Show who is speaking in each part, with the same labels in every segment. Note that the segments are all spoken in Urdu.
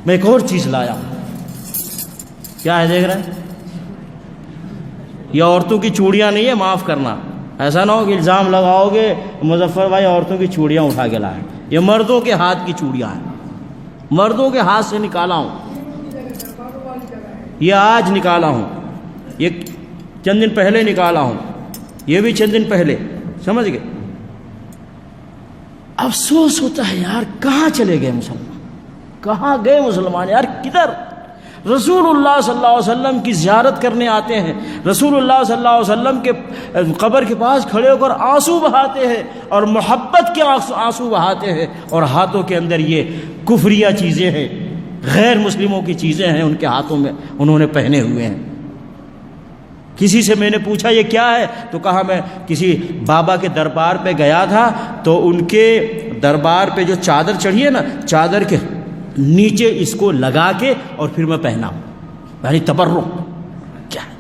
Speaker 1: میں ایک اور چیز لایا ہوں. کیا ہے دیکھ رہے ہیں؟ یہ عورتوں کی چوڑیاں نہیں ہے، معاف کرنا. ایسا نہ ہو کہ الزام لگاؤ گے مظفر بھائی عورتوں کی چوڑیاں اٹھا کے لائے. یہ مردوں کے ہاتھ کی چوڑیاں ہیں، مردوں کے ہاتھ سے نکالا ہوں. یہ آج نکالا ہوں، یہ چند دن پہلے نکالا ہوں، یہ بھی چند دن پہلے. سمجھ گئے؟ افسوس ہوتا ہے یار، کہاں چلے گئے مسلمان؟ کہاں گئے مسلمان یار؟ کدھر؟ رسول اللہ صلی اللہ علیہ وسلم کی زیارت کرنے آتے ہیں، رسول اللہ صلی اللہ علیہ وسلم کے قبر کے پاس کھڑے ہو کر آنسو بہاتے ہیں اور محبت کے آنسو بہاتے ہیں، اور ہاتھوں کے اندر یہ کفریہ چیزیں ہیں، غیر مسلموں کی چیزیں ہیں ان کے ہاتھوں میں انہوں نے پہنے ہوئے ہیں. کسی سے میں نے پوچھا یہ کیا ہے؟ تو کہا میں کسی بابا کے دربار پہ گیا تھا تو ان کے دربار پہ جو چادر چڑھی ہے نا، چادر کے نیچے اس کو لگا کے اور پھر میں پہنا ہوں، یعنی تبرک. کیا ہے؟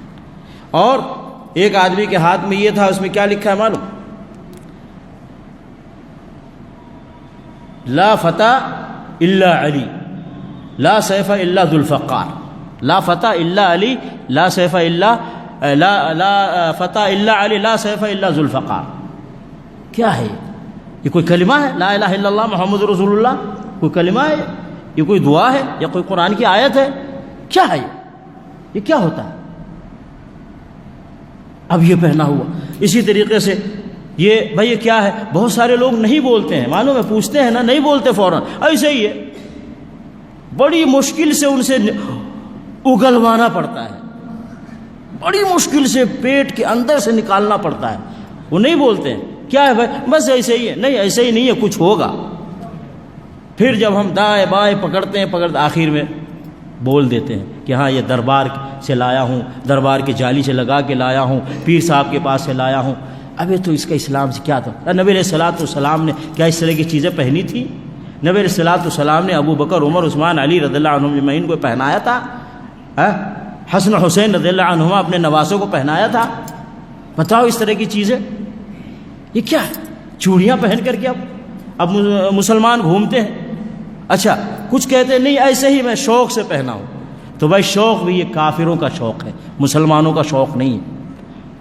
Speaker 1: اور ایک آدمی کے ہاتھ میں یہ تھا، اس میں کیا لکھا ہے معلوم؟ لا فتح الا علی، لا سیف الا ذوالفقار. لا فتح الا علی، لا سیف الا لا فتح الا علی، لا سیف الا ذوالفقار. کیا ہے یہ؟ کوئی کلمہ ہے؟ لا الہ الا اللہ محمد رسول اللہ کوئی کلمہ ہے؟ یہ کوئی دعا ہے یا کوئی قرآن کی آیت ہے؟ کیا ہے یہ کیا ہوتا ہے؟ اب یہ پہنا ہوا. اسی طریقے سے یہ بھائی یہ کیا ہے؟ بہت سارے لوگ نہیں بولتے ہیں، معلوم ہے، پوچھتے ہیں نا، نہیں بولتے فوراً، ایسے ہی ہے. بڑی مشکل سے ان سے اگلوانا پڑتا ہے، بڑی مشکل سے پیٹ کے اندر سے نکالنا پڑتا ہے. وہ نہیں بولتے ہیں. کیا ہے بھائی؟ بس ایسے ہی ہے. نہیں ایسے ہی نہیں ہے، کچھ ہوگا. پھر جب ہم دائیں بائیں پکڑتے ہیں، آخر میں بول دیتے ہیں کہ ہاں یہ دربار سے لایا ہوں، دربار کے جالی سے لگا کے لایا ہوں، پیر صاحب کے پاس سے لایا ہوں. ابھی تو اس کا اسلام سے کیا تھا؟ نبی علیہ الصلوۃ والسلام نے کیا اس طرح کی چیزیں پہنی تھی؟ نبی علیہ الصلوۃ والسلام نے ابو بکر، عمر، عثمان، علی رضی اللہ عنہم اجمعین کو پہنایا تھا. حسن حسین رضی اللہ عنہما اپنے نواسوں کو پہنایا تھا. بتاؤ اس طرح کی چیزیں یہ کیا ہے؟ چوڑیاں پہن کر کے اب مسلمان گھومتے ہیں. اچھا کچھ کہتے ہیں نہیں ایسے ہی میں شوق سے پہنا ہوں. تو بھائی شوق بھی یہ کافروں کا شوق ہے، مسلمانوں کا شوق نہیں ہے.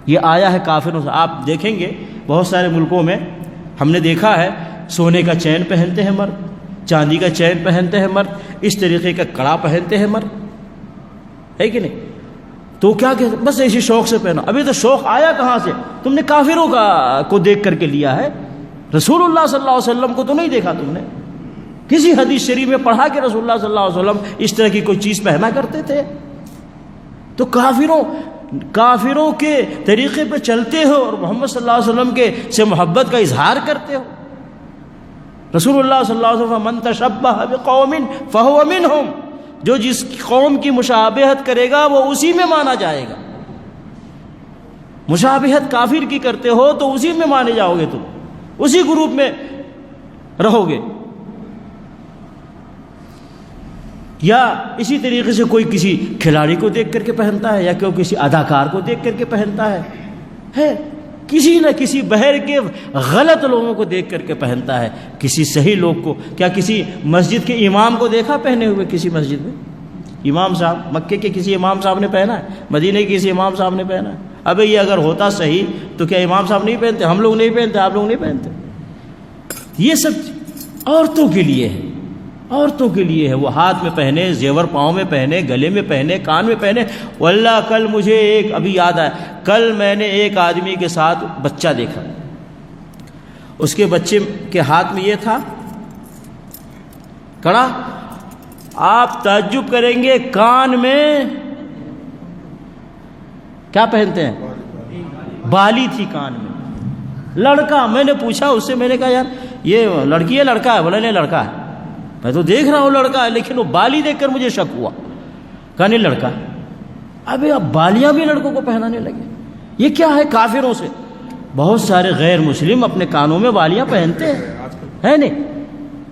Speaker 1: یہ آیا ہے کافروں سے. آپ دیکھیں گے بہت سارے ملکوں میں ہم نے دیکھا ہے سونے کا چین پہنتے ہیں مرد، چاندی کا چین پہنتے ہیں مرد، اس طریقے کا کڑا پہنتے ہیں مرد، ہے کہ نہیں؟ تو کیا کہتے؟ بس ایسی شوق سے پہنا. ابھی تو شوق آیا کہاں سے؟ تم نے کافروں کو دیکھ کر کے لیا ہے، رسول اللہ صلی اللہ علیہ وسلم کو تو نہیں دیکھا تم نے. کسی حدیث شریف میں پڑھا کہ رسول اللہ صلی اللہ علیہ وسلم اس طرح کی کوئی چیز پہنا کرتے تھے؟ تو کافروں کے طریقے پہ چلتے ہو اور محمد صلی اللہ علیہ وسلم کے سے محبت کا اظہار کرتے ہو. رسول اللہ صلی اللہ علیہ وسلم من تشبہ بقوم فہو منہم، جو جس قوم کی مشابہت کرے گا وہ اسی میں مانا جائے گا. مشابہت کافر کی کرتے ہو تو اسی میں مانے جاؤ گے، تم اسی گروپ میں رہو گے. یا اسی طریقے سے کوئی کسی کھلاڑی کو دیکھ کر کے پہنتا ہے، یا کوئی کسی اداکار کو دیکھ کر کے پہنتا ہے کسی نہ کسی بہر کے غلط لوگوں کو دیکھ کر کے پہنتا ہے. کسی صحیح لوگ کو کیا کسی مسجد کے امام کو دیکھا پہنے ہوئے؟ کسی مسجد میں امام صاحب، مکے کے کسی امام صاحب نے پہنا ہے؟ مدینے کے کسی امام صاحب نے پہنا ہے؟ ابے یہ اگر ہوتا صحیح تو کیا امام صاحب نہیں پہنتے؟ ہم لوگ نہیں پہنتے، آپ لوگ نہیں پہنتے. یہ سب عورتوں کے لیے ہے، عورتوں کے لیے ہے. وہ ہاتھ میں پہنے، زیور پاؤں میں پہنے، گلے میں پہنے، کان میں پہنے. واللہ کل مجھے ابھی یاد آیا، کل میں نے ایک آدمی کے ساتھ بچہ دیکھا، اس کے بچے کے ہاتھ میں یہ تھا کڑا. آپ تعجب کریں گے، کان میں کیا پہنتے ہیں؟ بالی تھی کان میں. لڑکا. میں نے پوچھا اس سے، میں نے کہا یار یہ لڑکی ہے لڑکا ہے؟ بولا نہیں لڑکا ہے. میں تو دیکھ رہا ہوں لڑکا ہے، لیکن وہ بالی دیکھ کر مجھے شک ہوا. کہا نہیں لڑکا. ابھی اب بالیاں بھی لڑکوں کو پہنانے لگے. یہ کیا ہے؟ کافروں سے. بہت سارے غیر مسلم اپنے کانوں میں بالیاں پہنتے ہیں، ہے نہیں؟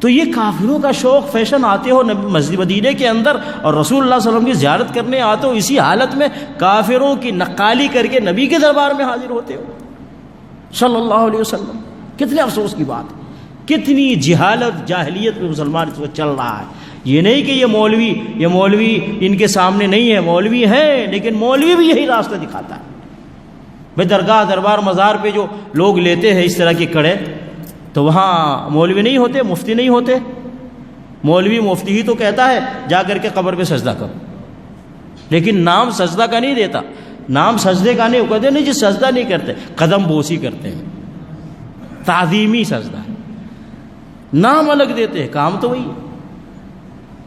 Speaker 1: تو یہ کافروں کا شوق. فیشن آتے ہو مسجد مدینے کے اندر اور رسول اللہ صلی اللہ علیہ وسلم کی زیارت کرنے آتے ہو، اسی حالت میں کافروں کی نقالی کر کے نبی کے دربار میں حاضر ہوتے ہو صلی اللہ علیہ وسلم. کتنے افسوس کی بات ہے، کتنی جہالت جاہلیت میں مسلمان اس وقت چل رہا ہے. یہ نہیں کہ یہ مولوی ان کے سامنے نہیں ہے، مولوی ہے، لیکن مولوی بھی یہی راستہ دکھاتا ہے۔ بھائی درگاہ دربار مزار پہ جو لوگ لیتے ہیں اس طرح کے کڑے، تو وہاں مولوی نہیں ہوتے، مفتی نہیں ہوتے؟ مولوی مفتی ہی تو کہتا ہے جا کر کے قبر پہ سجدہ کرو، لیکن نام سجدہ کا نہیں دیتا، نام سجدے کا نہیں، وہ کہتے نہیں جی سجدہ نہیں کرتے، قدم بوسی کرتے ہیں، تعظیمی سجدہ ہے، نام الگ دیتے ہیں، کام تو وہی ہے۔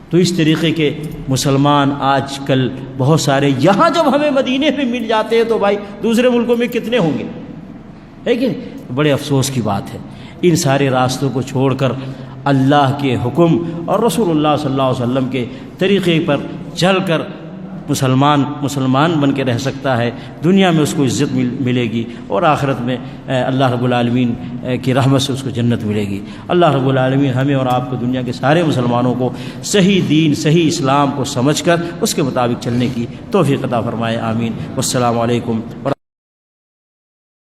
Speaker 1: تو اس طریقے کے مسلمان آج کل بہت سارے، یہاں جب ہمیں مدینے میں مل جاتے ہیں تو بھائی دوسرے ملکوں میں کتنے ہوں گے، لیکن بڑے افسوس کی بات ہے ان سارے راستوں کو چھوڑ کر اللہ کے حکم اور رسول اللہ صلی اللہ علیہ وسلم کے طریقے پر چل کر مسلمان بن کے رہ سکتا ہے، دنیا میں اس کو عزت ملے گی اور آخرت میں اللہ رب العالمین کی رحمت سے اس کو جنت ملے گی۔ اللہ رب العالمین ہمیں اور آپ کو، دنیا کے سارے مسلمانوں کو صحیح دین، صحیح اسلام کو سمجھ کر اس کے مطابق چلنے کی توفیق عطا فرمائے، آمین۔ والسلام علیکم۔